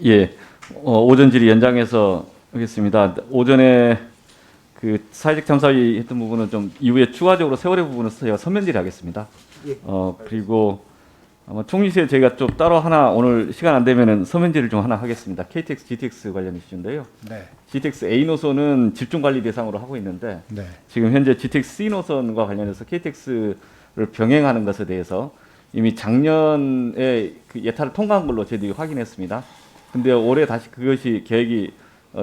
예, 오전 질의 연장해서 하겠습니다. 오전에 그 사회적 참사위 했던 부분은 좀 이후에 추가적으로 세월의 부분은 저희가 서면 질의하겠습니다. 예. 그리고 아마 총리실에 저희가 좀 따로 하나 오늘 시간 안 되면은 서면 질의를 좀 하나 하겠습니다. KTX, GTX 관련 이슈인데요. 네. GTX A 노선은 집중 관리 대상으로 하고 있는데 네. 지금 현재 GTX C 노선과 관련해서 KTX를 병행하는 것에 대해서 이미 작년에 그 예타를 통과한 걸로 저희들이 확인했습니다. 근데 올해 다시 그것이 계획이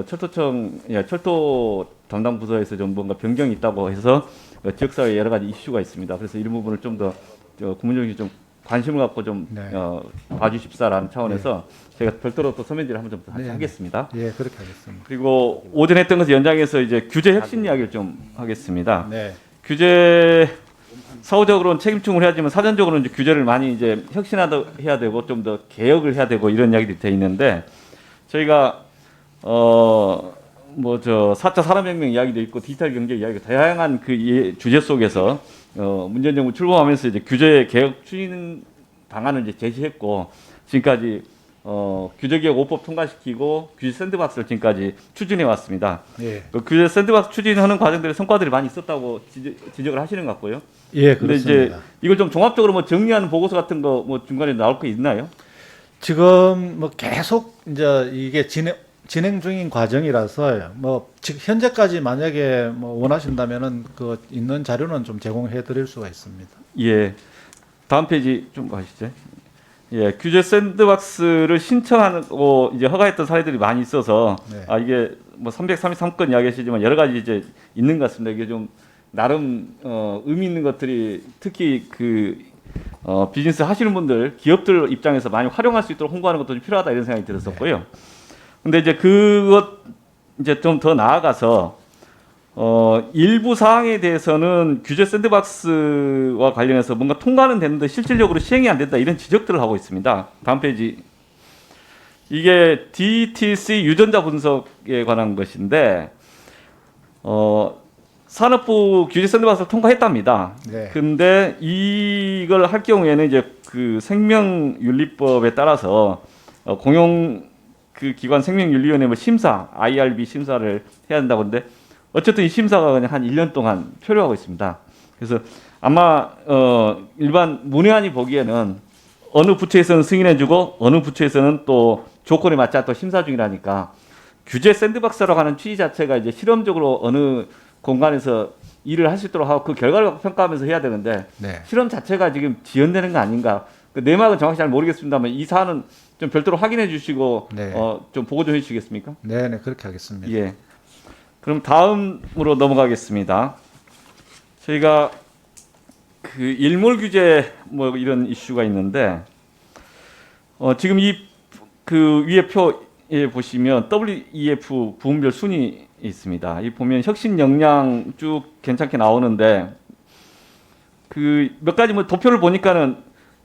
철도 담당 부서에서 좀 뭔가 변경이 있다고 해서 지역사회에 여러 가지 이슈가 있습니다. 그래서 이런 부분을 좀 더 국민정이 좀 관심을 갖고 좀 네. 봐주십사라는 차원에서 제가 별도로 또 서면지를 한번 좀 네. 하겠습니다. 예, 그렇게 하겠습니다. 그리고 오전에 했던 것을 연장해서 이제 규제 혁신 이야기를 좀 하겠습니다. 네. 규제 사후적으로는 책임충을 해야지만 사전적으로는 이제 규제를 많이 이제 혁신해야 되고 좀 더 개혁을 해야 되고 이런 이야기들이 돼 있는데 저희가 4차 산업혁명 이야기도 있고 디지털 경제 이야기가 다양한 그 주제 속에서 문재인 정부 출범하면서 이제 규제 개혁 추진 방안을 이제 제시했고 지금까지 규제 개혁 5법 통과시키고 규제 샌드박스를 지금까지 추진해 왔습니다. 예. 그 규제 샌드박스 추진하는 과정들의 성과들이 많이 있었다고 지적을 하시는 것 같고요. 예, 근데 그렇습니다. 이제 이걸 좀 종합적으로 뭐 정리하는 보고서 같은 거 뭐 중간에 나올 거 있나요? 지금 뭐 계속 이제 이게 진행 중인 과정이라서 뭐 지금 현재까지 만약에 뭐 원하신다면은 그 있는 자료는 좀 제공해 드릴 수가 있습니다. 예. 다음 페이지 좀 가시죠. 예, 규제 샌드박스를 신청하고 이제 허가했던 사례들이 많이 있어서 네. 이게 뭐 333건 이야기하시지만 여러 가지 이제 있는 것 같습니다. 이게 좀 나름 의미 있는 것들이 특히 비즈니스 하시는 분들, 기업들 입장에서 많이 활용할 수 있도록 홍보하는 것도 좀 필요하다 이런 생각이 들었었고요. 근데 이제 그것 이제 좀 더 나아가서 일부 사항에 대해서는 규제 샌드박스와 관련해서 뭔가 통과는 되는데 실질적으로 시행이 안 된다 이런 지적들을 하고 있습니다. 다음 페이지. 이게 DTC 유전자 분석에 관한 것인데 산업부 규제 샌드박스를 통과했답니다. 네. 근데 이걸 할 경우에는 이제 그 생명윤리법에 따라서 공용 그 기관 생명윤리위원회 뭐 심사, IRB 심사를 해야 된다고 하는데 어쨌든 이 심사가 그냥 한 1년 동안 표류하고 있습니다. 그래서 아마 일반 문외한이 보기에는 어느 부처에서는 승인해주고 어느 부처에서는 또 조건에 맞지 않고 심사 중이라니까 규제 샌드박스라고 하는 취지 자체가 이제 실험적으로 어느 공간에서 일을 할 수 있도록 하고 그 결과를 평가하면서 해야 되는데 네. 실험 자체가 지금 지연되는 거 아닌가? 그 내막은 정확히 잘 모르겠습니다만 이 사안은 좀 별도로 확인해 주시고 네. 좀 보고 좀 해주시겠습니까? 네, 네, 그렇게 하겠습니다. 예. 그럼 다음으로 넘어가겠습니다. 저희가 그 일몰 규제 뭐 이런 이슈가 있는데 지금 이 그 위에 표에 보시면 WEF 부문별 순위 있습니다. 이 보면 혁신 역량 쭉 괜찮게 나오는데 그 몇 가지 뭐 도표를 보니까는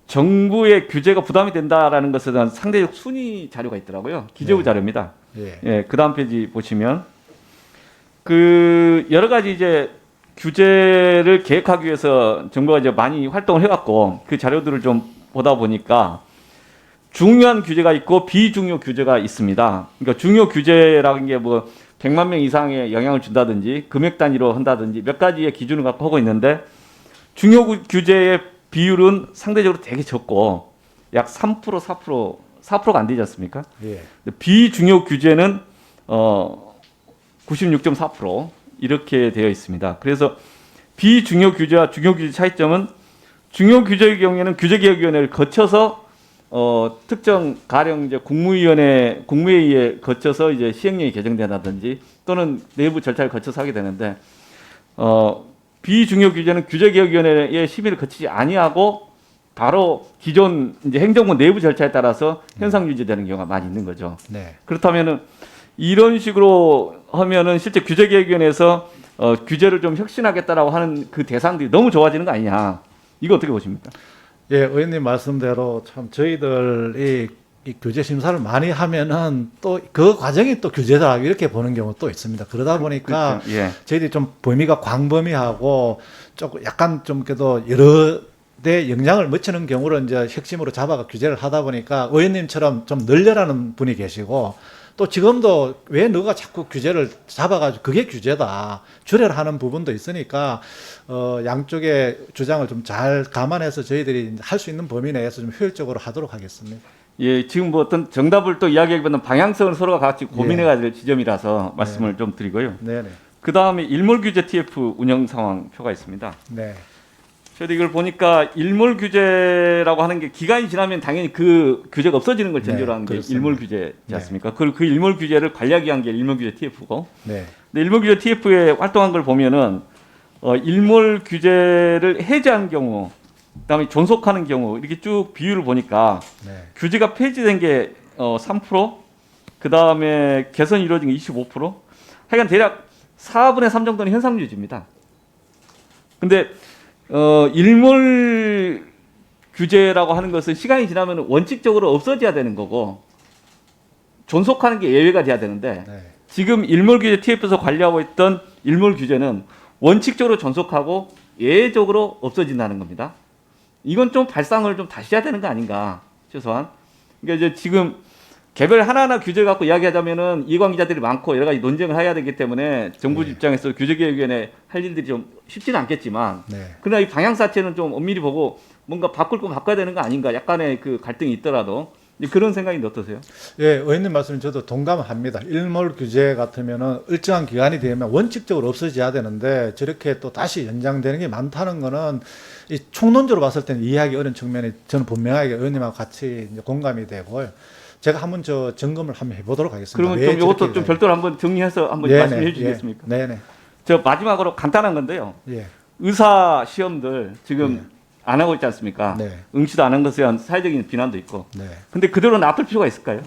정부의 규제가 부담이 된다라는 것에 대한 상대적 순위 자료가 있더라고요. 기재부 네. 자료입니다. 예. 예, 그 다음 페이지 보시면 그 여러 가지 이제 규제를 계획하기 위해서 정부가 이제 많이 활동을 해왔고 그 자료들을 좀 보다 보니까 중요한 규제가 있고 비중요 규제가 있습니다. 그러니까 중요 규제라는 게 뭐 100만 명 이상의 영향을 준다든지 금액 단위로 한다든지 몇 가지의 기준을 갖고 하고 있는데 중요 규제의 비율은 상대적으로 되게 적고 약 3%, 4%가 안 되지 않습니까? 예. 비중요 규제는 96.4% 이렇게 되어 있습니다. 그래서 비중요 규제와 중요 규제 차이점은 중요 규제의 경우에는 규제개혁위원회를 거쳐서 특정 가령 이제 국무회의에 거쳐서 이제 시행령이 개정된다든지 또는 내부 절차를 거쳐서 하게 되는데 비중요 규제는 규제개혁위원회의 심의를 거치지 아니하고 바로 기존 이제 행정부 내부 절차에 따라서 현상 유지되는 경우가 많이 있는 거죠. 네. 그렇다면은 이런 식으로 하면은 실제 규제개혁위원회에서 규제를 좀 혁신하겠다라고 하는 그 대상들이 너무 좋아지는 거 아니냐? 이거 어떻게 보십니까? 예, 의원님 말씀대로 참 저희들이 이 규제 심사를 많이 하면은 또 그 과정이 또 규제다 이렇게 보는 경우 또 있습니다. 그러다 보니까 그렇죠. 예. 저희들이 좀 범위가 광범위하고 조금 약간 좀 그래도 여러 데 영향을 미치는 경우를 이제 핵심으로 잡아가 규제를 하다 보니까 의원님처럼 좀 늘려라는 분이 계시고 또 지금도 왜 너가 자꾸 규제를 잡아가지고 그게 규제다 줄여라 하는 부분도 있으니까 양쪽의 주장을 좀 잘 감안해서 저희들이 할 수 있는 범위 내에서 좀 효율적으로 하도록 하겠습니다. 예, 지금 뭐 어떤 정답을 또 이야기하기보다는 방향성을 서로가 같이 고민해야 될 지점이라서 말씀을 좀 드리고요. 네네. 그 다음에 일몰 규제 TF 운영 상황 표가 있습니다. 네. 저도 이걸 보니까 일몰 규제라고 하는 게 기간이 지나면 당연히 그 규제가 없어지는 걸 전제로 네, 하는 게 그렇습니다. 일몰 규제지 않습니까? 그 일몰 규제를 관리하기 위한 게 일몰 규제 TF고. 네. 근데 일몰 규제 TF에 활동한 걸 보면은 일몰 규제를 해제한 경우, 그다음에 존속하는 경우 이렇게 쭉 비율을 보니까 네. 규제가 폐지된 게 3%, 그다음에 개선이 이루어진 게 25%. 하여간 대략 4분의 3 정도는 현상 유지입니다. 근데 일몰 규제라고 하는 것은 시간이 지나면 원칙적으로 없어져야 되는 거고 존속하는 게 예외가 돼야 되는데 네. 지금 일몰 규제 TF에서 관리하고 있던 일몰 규제는 원칙적으로 존속하고 예외적으로 없어진다는 겁니다. 이건 좀 발상을 좀 다시 해야 되는 거 아닌가 최소한. 그러니까 이제 지금 개별 하나하나 규제 갖고 이야기하자면은 이해관계자들이 많고 여러 가지 논쟁을 해야 되기 때문에 정부 네. 입장에서 규제개혁위원회 할 일들이 좀 쉽지는 않겠지만 네. 그러나 이 방향 자체는 좀 엄밀히 보고 뭔가 바꿀 거 바꿔야 되는 거 아닌가 약간의 그 갈등이 있더라도 그런 생각인데 어떠세요? 예, 의원님 말씀 저도 동감합니다. 일몰 규제 같으면은 일정한 기간이 되면 원칙적으로 없어져야 되는데 저렇게 또 다시 연장되는 게 많다는 거는 이 총론적으로 봤을 때는 이해하기 어려운 측면이 저는 분명하게 의원님하고 같이 이제 공감이 되고요. 제가 한번 저 점검을 한번 해보도록 하겠습니다. 그러면 왜 좀 이것도 저렇게 좀 별도로 한번 정리해서 한번 네네, 말씀해 주시겠습니까? 예, 네네. 저 마지막으로 간단한 건데요. 예. 의사 시험들 지금 네. 안 하고 있지 않습니까? 네. 응시도 안 한 것에 대한 사회적인 비난도 있고. 네. 근데 그대로 놔둘 필요가 있을까요?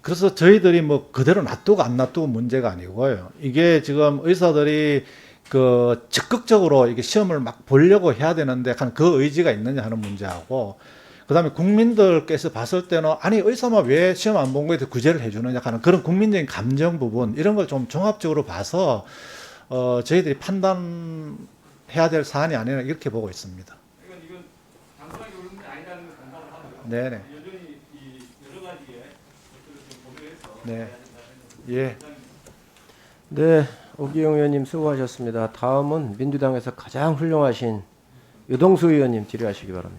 그래서 저희들이 뭐 그대로 놔두고 안 놔두고 문제가 아니고요. 이게 지금 의사들이 그 적극적으로 이게 시험을 막 보려고 해야 되는데 그 의지가 있느냐 하는 문제하고 그다음에 국민들께서 봤을 때는 아니 의사만 왜 시험 안 본 거에 대해 구제를 해주느냐 하는 그런 국민적인 감정 부분 이런 걸 좀 종합적으로 봐서 저희들이 판단해야 될 사안이 아니라 이렇게 보고 있습니다. 이건 단순하게 그런 게 아니라는 걸 공감을 하고요. 네네. 여전히 이 여러 가지의 것들을 좀 고려해서 네. 예. 네, 오기영 의원님 수고하셨습니다. 다음은 민주당에서 가장 훌륭하신 유동수 의원님 질의하시기 바랍니다.